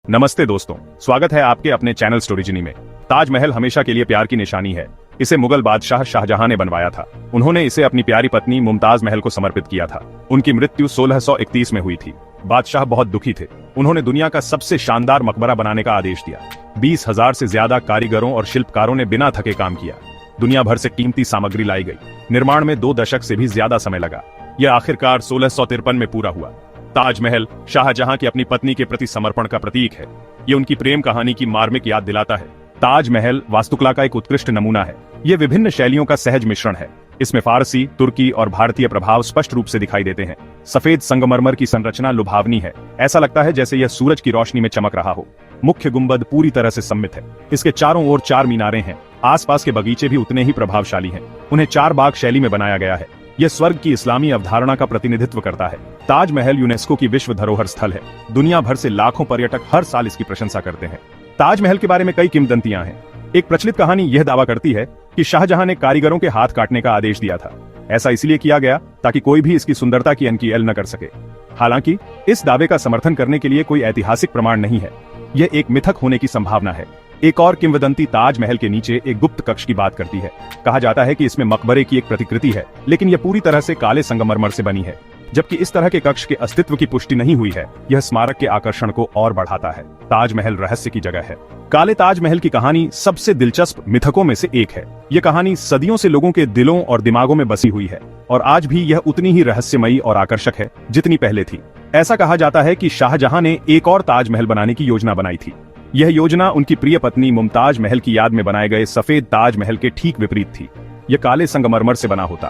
नमस्ते दोस्तों, स्वागत है आपके अपने चैनल स्टोरीजिनी में। ताजमहल हमेशा के लिए प्यार की निशानी है। इसे मुगल बादशाह शाहजहां ने बनवाया था। उन्होंने इसे अपनी प्यारी पत्नी मुमताज महल को समर्पित किया था। उनकी मृत्यु 1631 में हुई थी। बादशाह बहुत दुखी थे। उन्होंने दुनिया का सबसे शानदार मकबरा बनाने का आदेश दिया। 20,000 से ज्यादा कारीगरों और शिल्पकारों ने बिना थके काम किया। दुनिया भर से कीमती सामग्री लाई गई। निर्माण में 2 दशक से भी ज्यादा समय लगा। यह आखिरकार 1653 में पूरा हुआ। ताजमहल शाहजहां की अपनी पत्नी के प्रति समर्पण का प्रतीक है। ये उनकी प्रेम कहानी की मार्मिक याद दिलाता है। ताजमहल वास्तुकला का एक उत्कृष्ट नमूना है। ये विभिन्न शैलियों का सहज मिश्रण है। इसमें फारसी, तुर्की और भारतीय प्रभाव स्पष्ट रूप से दिखाई देते हैं। सफेद संगमरमर की संरचना लुभावनी है। ऐसा लगता है जैसे यह सूरज की रोशनी में चमक रहा हो। मुख्य गुंबद पूरी तरह से सम्मित है। इसके चारों ओर 4 मीनारें हैं। आसपास के बगीचे भी उतने ही प्रभावशाली हैं। उन्हें 4 बाग शैली में बनाया गया है। यह स्वर्ग की इस्लामी अवधारणा का प्रतिनिधित्व करता है। ताजमहल यूनेस्को की विश्व धरोहर स्थल है। दुनिया भर से लाखों पर्यटक हर साल इसकी प्रशंसा करते हैं। ताजमहल के बारे में कई किंवदंतियां हैं। एक प्रचलित कहानी यह दावा करती है कि शाहजहां ने कारीगरों के हाथ काटने का आदेश दिया था। ऐसा इसलिए किया गया ताकि कोई भी इसकी सुंदरता की अनकील न कर सके। हालांकि इस दावे का समर्थन करने के लिए कोई ऐतिहासिक प्रमाण नहीं है। यह एक मिथक होने की संभावना है। एक और किंवदंती ताजमहल के नीचे एक गुप्त कक्ष की बात करती है। कहा जाता है कि इसमें मकबरे की एक प्रतिकृति है, लेकिन यह पूरी तरह से काले संगमरमर से बनी है। जबकि इस तरह के कक्ष के अस्तित्व की पुष्टि नहीं हुई है। यह स्मारक के आकर्षण को और बढ़ाता है। ताजमहल रहस्य की जगह है। काले ताजमहल की कहानी सबसे दिलचस्प मिथकों में से एक है। यह कहानी सदियों से लोगों के दिलों और दिमागों में बसी हुई है और आज भी यह उतनी ही रहस्यमयी और आकर्षक है जितनी पहले थी। ऐसा कहा जाता है कि शाहजहां ने एक और ताजमहल बनाने की योजना बनाई थी। यह योजना उनकी प्रिय पत्नी मुमताज महल की याद में बनाए गए सफेद ताजमहल के ठीक विपरीत थी। यह काले संगमरमर से बना होता।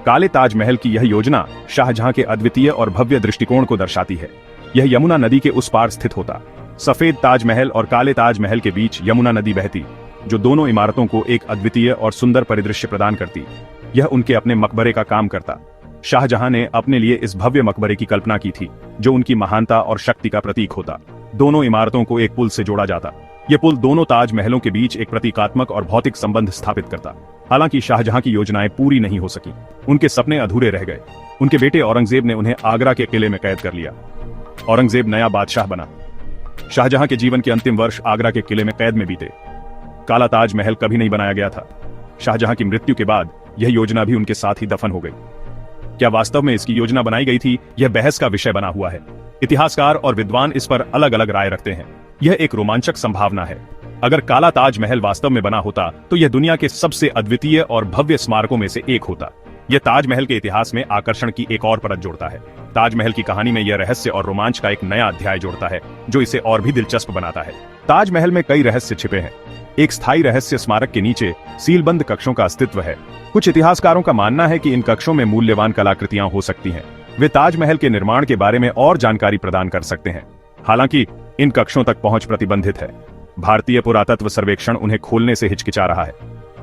काले ताजमहल की यह योजना शाहजहां के अद्वितीय और भव्य दृष्टिकोण को दर्शाती है। यह यमुना नदी के उस पार स्थित होता। सफेद ताजमहल और काले ताजमहल के बीच यमुना नदी बहती, जो दोनों इमारतों को एक अद्वितीय और सुंदर परिदृश्य प्रदान करती। यह उनके अपने मकबरे का काम करता। शाहजहां ने अपने लिए इस भव्य मकबरे की कल्पना की थी, जो उनकी महानता और शक्ति का प्रतीक होता। दोनों इमारतों को एक पुल से जोड़ा जाता। यह पुल दोनों ताजमहलों के बीच एक प्रतीकात्मक और भौतिक संबंध स्थापित करता। हालांकि शाहजहां की योजनाएं पूरी नहीं हो सकी। उनके सपने अधूरे रह गए। उनके बेटे औरंगजेब ने उन्हें आगरा के किले में कैद कर लिया। औरंगजेब नया बादशाह बना। शाहजहां के जीवन के अंतिम वर्ष आगरा के किले में कैद में बीते। काला ताजमहल कभी नहीं बनाया गया था। शाहजहां की मृत्यु के बाद यह योजना भी उनके साथ ही दफन हो गई। क्या वास्तव में इसकी योजना बनाई गई थी? यह बहस का विषय बना हुआ है। इतिहासकार और विद्वान इस पर अलग अलग राय रखते हैं। यह एक रोमांचक संभावना है। अगर काला ताजमहल वास्तव में बना होता तो यह दुनिया के सबसे अद्वितीय और भव्य स्मारकों में से एक होता। यह ताजमहल के इतिहास में आकर्षण की एक और परत जोड़ता है। ताजमहल की कहानी में यह रहस्य और रोमांच का एक नया अध्याय जोड़ता है, जो इसे और भी दिलचस्प बनाता है। ताजमहल में कई रहस्य छिपे हैं। एक स्थायी रहस्य स्मारक के नीचे सीलबंद कक्षों का अस्तित्व है। कुछ इतिहासकारों का मानना है कि इन कक्षों में मूल्यवान कलाकृतियां हो सकती हैं। वे ताजमहल के निर्माण के बारे में और जानकारी प्रदान कर सकते हैं। हालांकि इन कक्षों तक पहुंच प्रतिबंधित है। भारतीय पुरातत्व सर्वेक्षण उन्हें खोलने से हिचकिचा रहा है।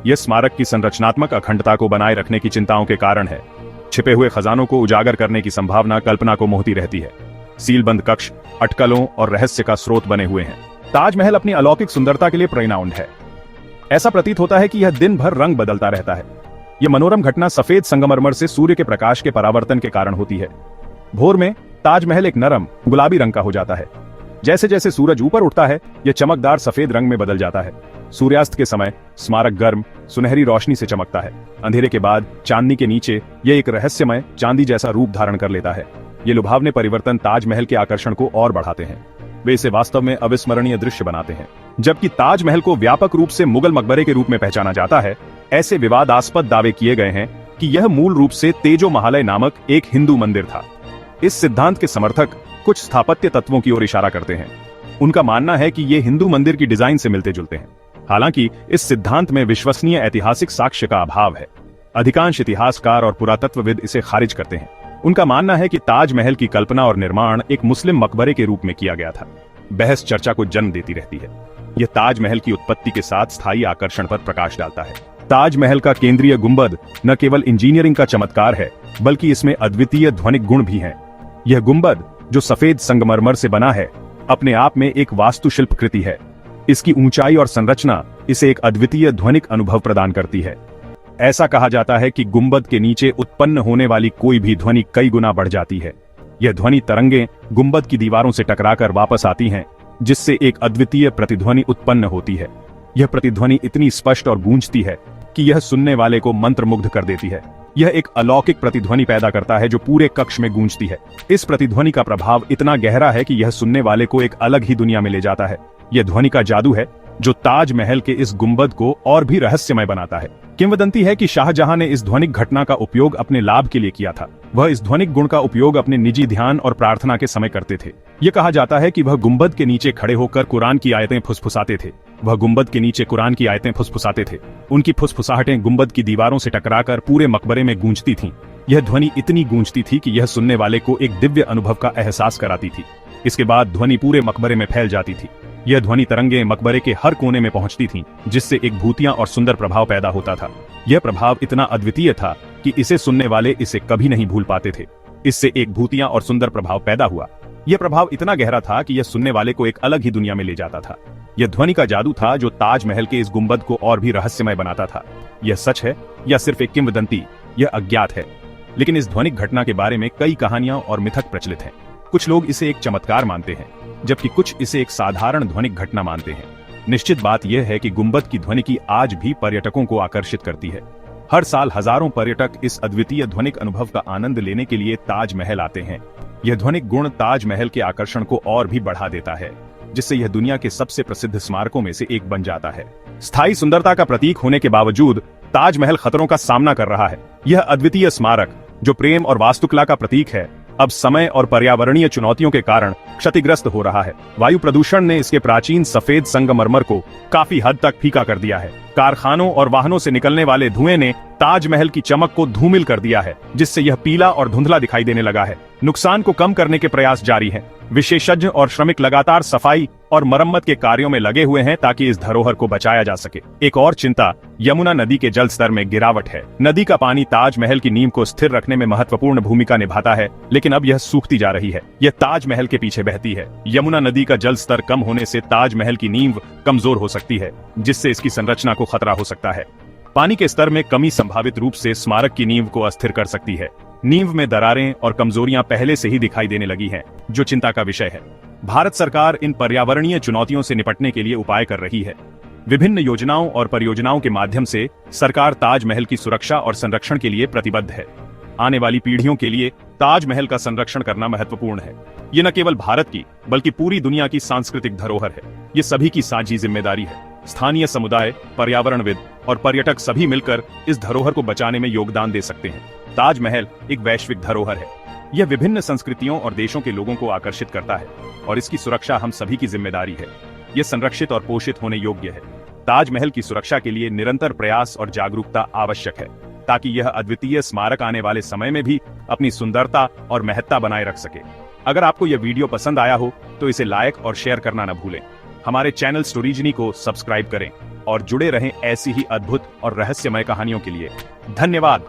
यह स्मारक की संरचनात्मक अखंडता को बनाए रखने की चिंताओं के कारण है। छिपे हुए खजानों को उजागर करने की संभावना कल्पना को मोहती रहती है। सीलबंद कक्ष अटकलों और रहस्य का स्रोत बने हुए हैं। ताजमहल अपनी अलौकिक सुंदरता के लिए प्रेरणाउंड है। ऐसा प्रतीत होता है कि यह दिन भर रंग बदलता रहता है। यह मनोरम घटना सफेद संगमरमर से सूर्य के प्रकाश के परावर्तन के कारण होती है। भोर में ताजमहल एक नरम गुलाबी रंग का हो जाता है। जैसे जैसे सूरज ऊपर उठता है, यह चमकदार सफेद रंग में बदल जाता है। सूर्यास्त के समय स्मारक गर्म सुनहरी रोशनी से चमकता है। अंधेरे के बाद चांदनी के नीचे यह एक रहस्यमय चांदी जैसा रूप धारण कर लेता है। ये लुभावने परिवर्तन ताजमहल के आकर्षण को और बढ़ाते हैं। वे इसे वास्तव में अविस्मरणीय दृश्य बनाते हैं। जबकि ताजमहल को व्यापक रूप से मुगल मकबरे के रूप में पहचाना जाता है, ऐसे विवादास्पद दावे किए गए हैं कि यह मूल रूप से तेजो महालय नामक एक हिंदू मंदिर था। इस सिद्धांत के समर्थक कुछ स्थापत्य तत्वों की ओर इशारा करते हैं। उनका मानना है कि ये हिंदू मंदिर की डिजाइन से मिलते जुलते हैं। हालांकि इस सिद्धांत में विश्वसनीय ऐतिहासिक साक्ष्य का अभाव है। अधिकांश इतिहासकार और पुरातत्वविद इसे खारिज करते हैं। उनका मानना है कि ताजमहल की कल्पना और निर्माण एक मुस्लिम मकबरे के रूप में किया गया था। बहस चर्चा को जन्म देती रहती है। यह ताजमहल की उत्पत्ति के साथ स्थायी आकर्षण पर प्रकाश डालता है। ताजमहल का केंद्रीय गुंबद न केवल इंजीनियरिंग का चमत्कार है, बल्कि इसमें अद्वितीय ध्वनिक गुण भी हैं। यह गुंबद, जो सफेद संगमरमर से बना है, अपने आप में एक वास्तुशिल्प कृति है। इसकी ऊंचाई और संरचना इसे एक अद्वितीय ध्वनिक अनुभव प्रदान करती है। ऐसा कहा जाता है कि गुंबद के नीचे उत्पन्न होने वाली कोई भी ध्वनि कई गुना बढ़ जाती है। यह ध्वनि तरंगें गुंबद की दीवारों से टकराकर वापस आती हैं, जिससे एक अद्वितीय प्रतिध्वनि उत्पन्न होती है। यह प्रतिध्वनि इतनी स्पष्ट और गूंजती है कि यह सुनने वाले को मंत्रमुग्ध कर देती है। यह एक अलौकिक प्रतिध्वनि पैदा करता है जो पूरे कक्ष में गूंजती है। इस प्रतिध्वनि का प्रभाव इतना गहरा है कि यह सुनने वाले को एक अलग ही दुनिया में ले जाता है। यह ध्वनि का जादू है जो ताजमहल के इस गुंबद को और भी रहस्यमय बनाता है। किंवदंती है कि शाहजहां ने इस ध्वनिक घटना का उपयोग अपने लाभ के लिए किया था। वह इस ध्वनिक गुण का उपयोग अपने निजी ध्यान और प्रार्थना के समय करते थे। यह कहा जाता है कि वह गुंबद के नीचे खड़े होकर कुरान की आयतें फुसफुसाते थे। वह गुंबद के नीचे कुरान की आयतें फुसफुसाते थे। उनकी फुसफुसाहटें गुंबद की दीवारों से टकराकर पूरे मकबरे में गूंजती थीं। यह ध्वनि इतनी गूंजती थी कि यह सुनने वाले को एक दिव्य अनुभव का एहसास कराती थी। इसके बाद ध्वनि पूरे मकबरे में फैल जाती थी। यह ध्वनि तरंगे मकबरे के हर कोने में पहुंचती थीं, जिससे एक भूतिया और सुंदर प्रभाव पैदा होता था। यह प्रभाव इतना अद्वितीय था कि इसे सुनने वाले इसे कभी नहीं भूल पाते थे। इससे एक भूतिया और सुंदर प्रभाव पैदा हुआ। यह प्रभाव इतना गहरा था कि यह सुनने वाले को एक अलग ही दुनिया में ले जाता था। यह ध्वनि का जादू था जो ताजमहल के इस गुंबद को और भी रहस्यमय बनाता था। यह सच है या सिर्फ एक किंवदंती, यह अज्ञात है। लेकिन इस ध्वनिक घटना के बारे में कई कहानियां और मिथक प्रचलित हैं। कुछ लोग इसे एक चमत्कार मानते हैं, जबकि कुछ इसे एक साधारण ध्वनिक घटना मानते हैं। निश्चित बात यह है कि गुंबद की ध्वनिकी आज भी पर्यटकों को आकर्षित करती है। हर साल हजारों पर्यटक इस अद्वितीय ध्वनिक अनुभव का आनंद लेने के लिए ताजमहल आते हैं। यह ध्वनिक गुण ताजमहल के आकर्षण को और भी बढ़ा देता है, जिससे यह दुनिया के सबसे प्रसिद्ध स्मारकों में से एक बन जाता है। स्थायी सुंदरता का प्रतीक होने के बावजूद ताजमहल खतरों का सामना कर रहा है। यह अद्वितीय स्मारक, जो प्रेम और वास्तुकला का प्रतीक है, अब समय और पर्यावरणीय चुनौतियों के कारण क्षतिग्रस्त हो रहा है। वायु प्रदूषण ने इसके प्राचीन सफेद संगमरमर को काफी हद तक फीका कर दिया है। कारखानों और वाहनों से निकलने वाले धुएं ने ताजमहल की चमक को धूमिल कर दिया है, जिससे यह पीला और धुंधला दिखाई देने लगा है। नुकसान को कम करने के प्रयास जारी हैं। विशेषज्ञ और श्रमिक लगातार सफाई और मरम्मत के कार्यों में लगे हुए हैं ताकि इस धरोहर को बचाया जा सके। एक और चिंता यमुना नदी के जल स्तर में गिरावट है। नदी का पानी ताजमहल की नींव को स्थिर रखने में महत्वपूर्ण भूमिका निभाता है, लेकिन अब यह सूखती जा रही है। यह ताजमहल के पीछे बहती है। यमुना नदी का जल स्तर कम होने से ताजमहल की नींव कमजोर हो सकती है, जिससे इसकी संरचना को खतरा हो सकता है। पानी के स्तर में कमी संभावित रूप से स्मारक की नींव को अस्थिर कर सकती है। नींव में दरारें और कमजोरियां पहले से ही दिखाई देने लगी हैं, जो चिंता का विषय है। भारत सरकार इन पर्यावरणीय चुनौतियों से निपटने के लिए उपाय कर रही है। विभिन्न योजनाओं और परियोजनाओं के माध्यम से सरकार ताजमहल की सुरक्षा और संरक्षण के लिए प्रतिबद्ध है। आने वाली पीढ़ियों के लिए ताजमहल का संरक्षण करना महत्वपूर्ण है। ये न केवल भारत की, बल्कि पूरी दुनिया की सांस्कृतिक धरोहर है। ये सभी की साझी जिम्मेदारी है। स्थानीय समुदाय, पर्यावरणविद और पर्यटक सभी मिलकर इस धरोहर को बचाने में योगदान दे सकते हैं। ताजमहल एक वैश्विक धरोहर है। यह विभिन्न संस्कृतियों और देशों के लोगों को आकर्षित करता है, और इसकी सुरक्षा हम सभी की जिम्मेदारी है। यह संरक्षित और पोषित होने योग्य है। ताजमहल की सुरक्षा के लिए निरंतर प्रयास और जागरूकता आवश्यक है, ताकि यह अद्वितीय स्मारक आने वाले समय में भी अपनी सुंदरता और महत्ता बनाए रख सके। अगर आपको यह वीडियो पसंद आया हो तो इसे लाइक और शेयर करना न भूलें। हमारे चैनल स्टोरीजनी को सब्सक्राइब करें और जुड़े रहें ऐसी ही अद्भुत और रहस्यमय कहानियों के लिए। धन्यवाद।